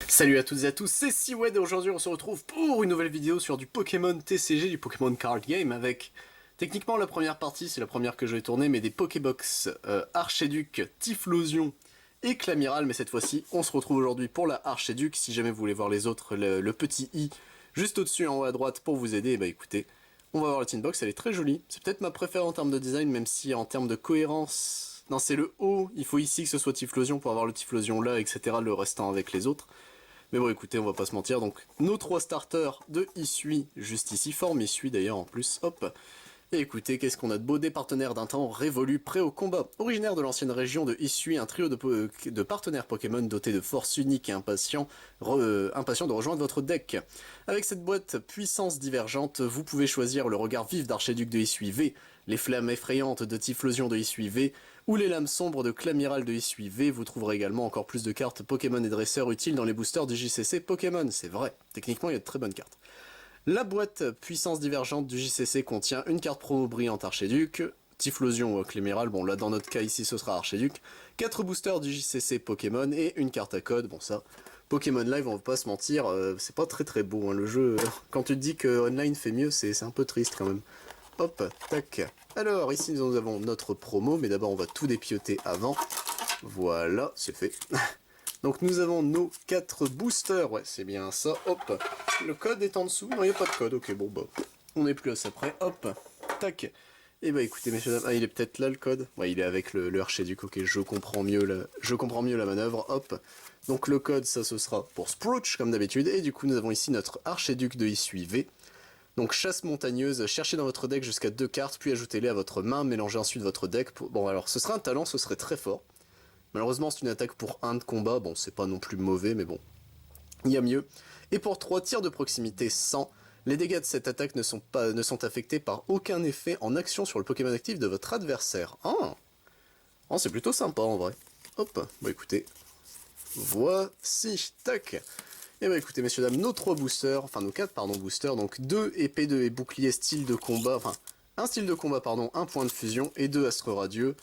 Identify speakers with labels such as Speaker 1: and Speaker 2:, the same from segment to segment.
Speaker 1: Salut à toutes et à tous, c'est Siwed et aujourd'hui on se retrouve pour une nouvelle vidéo sur du Pokémon TCG, du Pokémon Card Game avec techniquement la première partie, c'est la première que je vais tourner, mais des Pokébox Archéduc, Typhlosion et Clamiral, mais cette fois-ci on se retrouve aujourd'hui pour la Archéduc. Si jamais vous voulez voir les autres, le petit i juste au-dessus en haut à droite pour vous aider, et bah écoutez, on va voir la Tinbox, elle est très jolie, c'est peut-être ma préférée en termes de design, même si en termes de cohérence, non c'est le haut, il faut ici que ce soit Typhlosion pour avoir le Typhlosion là, etc., le restant avec les autres. Mais bon écoutez, on va pas se mentir, donc nos 3 starters de Isui, juste ici, forme Isui d'ailleurs en plus, hop. Et écoutez, qu'est-ce qu'on a de beau, des partenaires d'un temps révolu, prêts au combat. Originaire de l'ancienne région de Isui, un trio de partenaires Pokémon dotés de force unique et impatients de rejoindre votre deck. Avec cette boîte puissance divergente, vous pouvez choisir le regard vif d'Archéduc de Isui V, les flammes effrayantes de Typhlosion de Isui V, ou les lames sombres de Clamiral de Isui V. Vous trouverez également encore plus de cartes Pokémon et dresseurs utiles dans les boosters du JCC Pokémon, c'est vrai, techniquement il y a de très bonnes cartes. La boîte puissance divergente du JCC contient une carte promo brillante Archéduc, Typhlosion ou Clamiral, bon là dans notre cas ici ce sera Archéduc, 4 boosters du JCC Pokémon et une carte à code, bon ça, Pokémon Live on va pas se mentir, c'est pas très beau hein, le jeu, quand tu te dis que online fait mieux c'est un peu triste quand même. Hop, tac. Alors ici nous avons notre promo, mais d'abord on va tout dépioter avant, voilà, c'est fait. Donc nous avons nos 4 boosters, ouais c'est bien ça, hop, le code est en dessous, non il n'y a pas de code, ok bon bah, on est plus à ça près, hop, tac, et bah écoutez messieurs dames, ah il est peut-être là le code, ouais il est avec le Archéduc, ok je comprends mieux la manœuvre, hop, donc le code ça ce sera pour Sprouch comme d'habitude, et du coup nous avons ici notre Archéduc de Isui V, donc chasse montagneuse, cherchez dans votre deck jusqu'à 2 cartes, puis ajoutez-les à votre main, mélangez ensuite votre deck, bon alors ce serait un talent, ce serait très fort. Malheureusement, c'est une attaque pour 1 de combat, bon, c'est pas non plus mauvais, mais bon, il y a mieux. Et pour 3 tirs de proximité 100, les dégâts de cette attaque ne sont affectés par aucun effet en action sur le Pokémon actif de votre adversaire. Ah, oh, c'est plutôt sympa en vrai. Hop, bah écoutez, voici, tac. Et bah écoutez, messieurs, dames, nos 3 boosters, enfin nos 4, pardon, boosters, donc 2 épées et boucliers style de combat, enfin, un style de combat, pardon, 1 point de fusion et 2 astres radieux.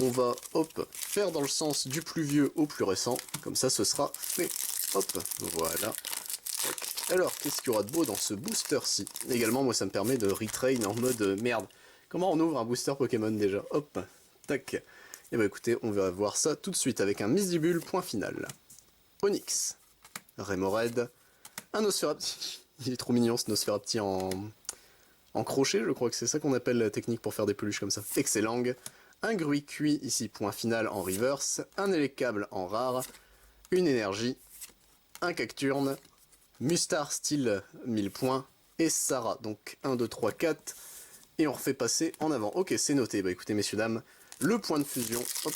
Speaker 1: On va, hop, faire dans le sens du plus vieux au plus récent, comme ça ce sera fait. Hop, voilà. Alors, qu'est-ce qu'il y aura de beau dans ce booster-ci? Également, moi ça me permet de retrain en mode merde. Comment on ouvre un booster Pokémon déjà? Hop, tac. Et bah écoutez, on va voir ça tout de suite avec un Misdibule, point final. Onyx, Remoraid, un Nosferapti. Il est trop mignon ce Nosferapti en crochet, je crois que c'est ça qu'on appelle la technique pour faire des peluches comme ça. Excellent. Un Gruy cuit, ici point final en reverse, un Elecable en rare, une énergie, un Cacturne, Mustar style 1000 points, et Sarah, donc 1, 2, 3, 4, et on refait passer en avant. Ok, c'est noté, bah écoutez messieurs dames, le point de fusion, hop,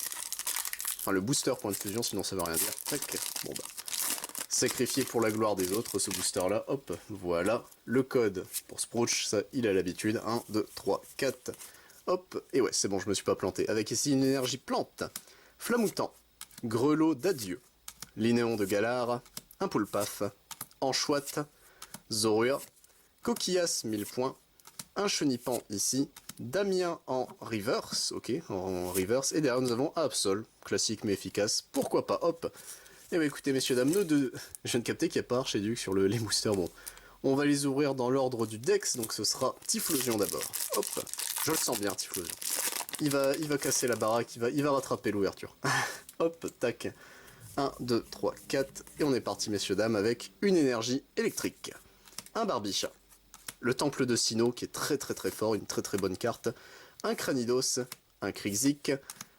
Speaker 1: enfin le booster point de fusion, sinon ça veut rien dire, tac, bon bah, sacrifié pour la gloire des autres ce booster là, hop, voilà, le code pour Sprouch, ça il a l'habitude, 1, 2, 3, 4, hop, et ouais, c'est bon, je me suis pas planté. Avec ici une énergie plante, Flamoutant, Grelot d'adieu, Linéon de Galar, un Poulpaf, Anchouette, Zorua, Coquillas 1000 points, un Chenipan ici, Damien en reverse, ok, en reverse, et derrière nous avons Absol, classique mais efficace, pourquoi pas, hop. Et bah écoutez messieurs dames, nos deux, je viens de capter qu'il n'y a pas Archéduc sur les boosters, bon. On va les ouvrir dans l'ordre du Dex, donc ce sera Typhlosion d'abord. Hop, je le sens bien Typhlosion. Il va casser la baraque, il va rattraper l'ouverture. Hop, tac. 1, 2, 3, 4, et on est parti messieurs dames avec une énergie électrique. Un Barbicha. Le Temple de Sinnoh qui est très fort, une très bonne carte. Un Cranidos, un Krixik,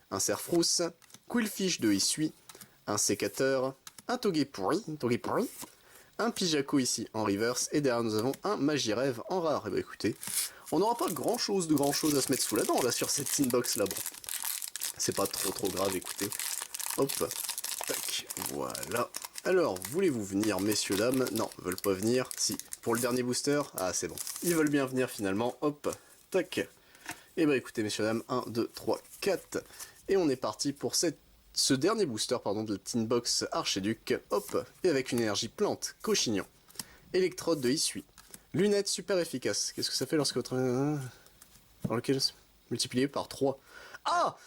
Speaker 1: un Serfrousse, Quillfish de Isui, un Sécateur, un Togepouri, un Pijaco ici en reverse, et derrière nous avons un Magirève en rare. Et bah écoutez, on n'aura pas grand chose à se mettre sous la dent là sur cette tinbox là, bon. C'est pas trop grave, écoutez. Hop, tac, voilà. Alors, voulez-vous venir, messieurs, dames? Non, ils veulent pas venir. Si, pour le dernier booster, ah c'est bon. Ils veulent bien venir finalement, hop, tac. Et bah écoutez, messieurs, dames, 1, 2, 3, 4. Et on est parti pour ce dernier booster pardon, de la Tinbox Archéduc, hop, et avec une énergie plante, Cochignon, Électrode de Isui, Lunettes super efficace. Qu'est-ce que ça fait lorsque votre... dans lequel multiplié par 3. Ah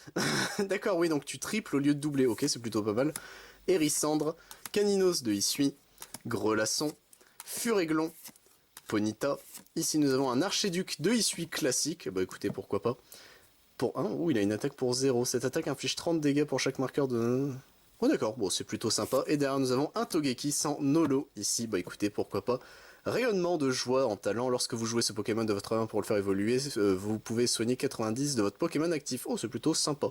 Speaker 1: d'accord, oui, donc tu triples au lieu de doubler, ok, c'est plutôt pas mal. Hérissandre, Caninos de Isui, Grelasson, Furéglon, Ponyta. Ici nous avons un Archiduc de Isui classique, bah écoutez pourquoi pas. Pour 1, ouh il a une attaque pour 0, cette attaque inflige 30 dégâts pour chaque marqueur de... Oh d'accord, bon c'est plutôt sympa. Et derrière nous avons un Togeki sans Nolo, ici bah écoutez pourquoi pas. Rayonnement de joie en talent, lorsque vous jouez ce Pokémon de votre main pour le faire évoluer, vous pouvez soigner 90 de votre Pokémon actif. Oh c'est plutôt sympa.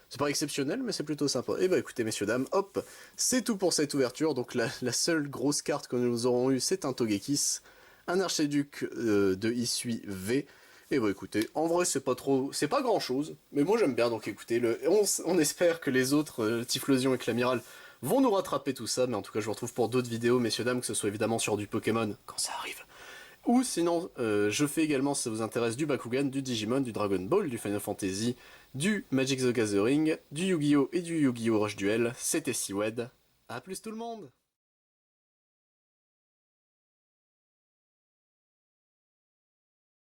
Speaker 1: C'est pas exceptionnel, mais c'est plutôt sympa. Et bah écoutez, messieurs, dames, hop, c'est tout pour cette ouverture. Donc la seule grosse carte que nous aurons eue, c'est un Togekis, un Archiduc de Isui V. Et bah écoutez, en vrai, c'est pas grand chose, mais moi j'aime bien, donc écoutez, on espère que les autres, Typhlosion et Clamiral, vont nous rattraper tout ça, mais en tout cas, je vous retrouve pour d'autres vidéos, messieurs, dames, que ce soit évidemment sur du Pokémon, quand ça arrive. Ou sinon, je fais également, si ça vous intéresse, du Bakugan, du Digimon, du Dragon Ball, du Final Fantasy, du Magic the Gathering, du Yu-Gi-Oh! Et du Yu-Gi-Oh! Rush Duel. C'était Siwed. A plus tout le monde!